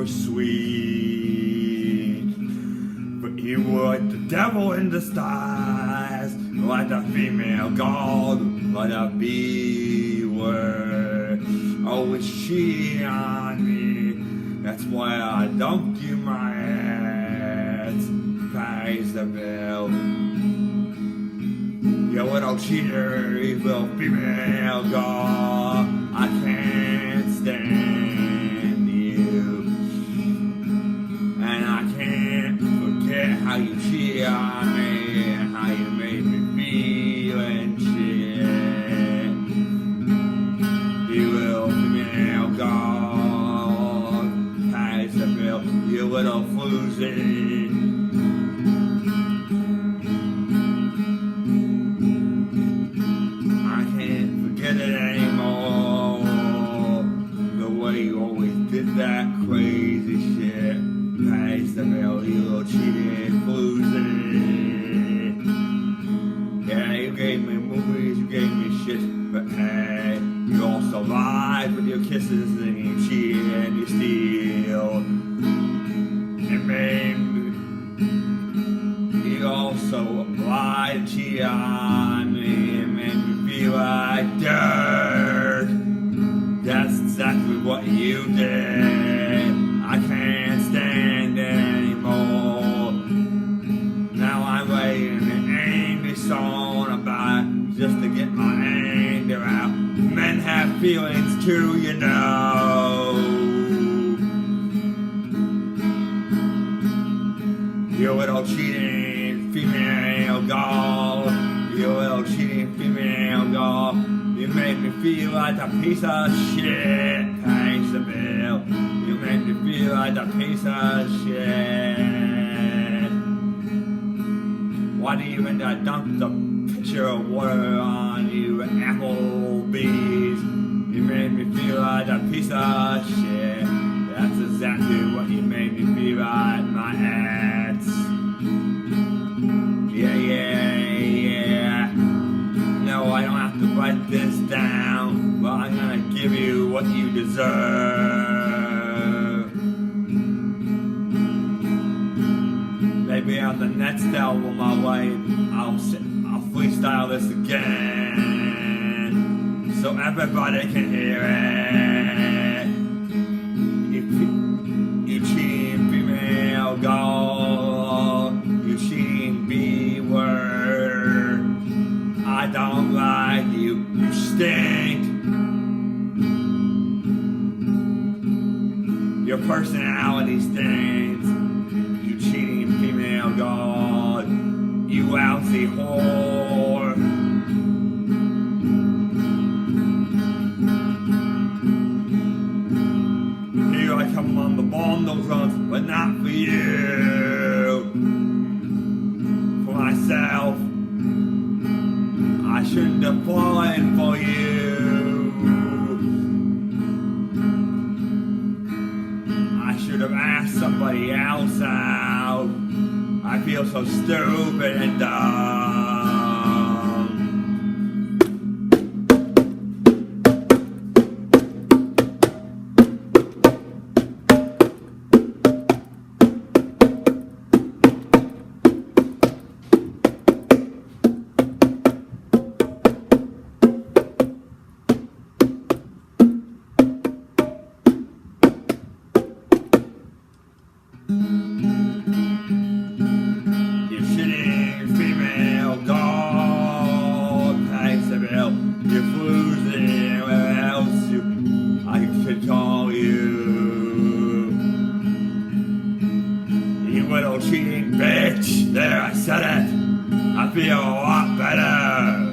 were sweet, but you were the devil in disguise, like a female god, like a bee were. Oh, it's she on me, that's why I dumped you my ass. Pays the bill. You little cheater, evil female god, I can't stand you, and I can't forget how you cheated on me and how you made me feel and shit. You little female god, pays the bill. You little floozy. That crazy shit, pays the bill, you little cheating floozy. Yeah, you gave me movies, you gave me shit, but hey, you also lied with your kisses and you cheat and you steal. You made me, you also lied and cheated on me and made me feel like dirt. That's exactly what you did. I can't stand it anymore. Now I'm writing an angry song about it just to get my anger out. Men have feelings too, you know. You little cheating female doll. You little cheating female doll. You made me feel like a piece of shit, pays the bill. You made me feel like a piece of shit. Why do you end up dump the pitcher of water on you at Applebee's? You made me feel like a piece of shit. That's exactly what you made me feel like, my ass. Yeah, yeah, yeah. No, I don't have to write this down, but I'm gonna give you what you deserve. Maybe on the next album I'll freestyle this again, so everybody can hear it. You cheating female girl, you cheating B-word. I don't like you, you stink. Your personality stinks. You cheating female god, you lousy whore. Here I come on the bundles runs, but not for you. For myself, I shouldn't have fallen for you. I should have asked somebody else out. I feel so stupid and dumb. You shitting female dog, pays the bill. You floozy, where else I could call you? You little cheating bitch. There, I said it. I feel a lot better.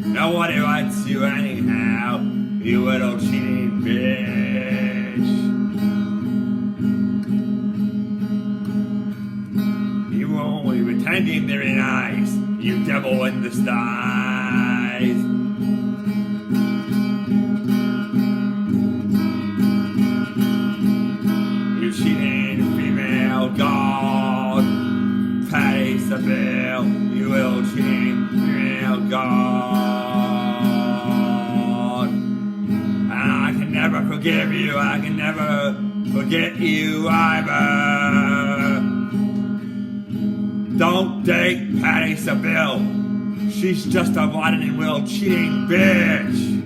Nobody likes you anyhow, you little cheating bitch. You were only pretending to be nice, you devil in disguise. You cheating female god, pays the bill, you little cheating female god. And I I can never forgive you, I can never forget you either. Don't date Patty Seville. She's just a rotten and will cheating bitch.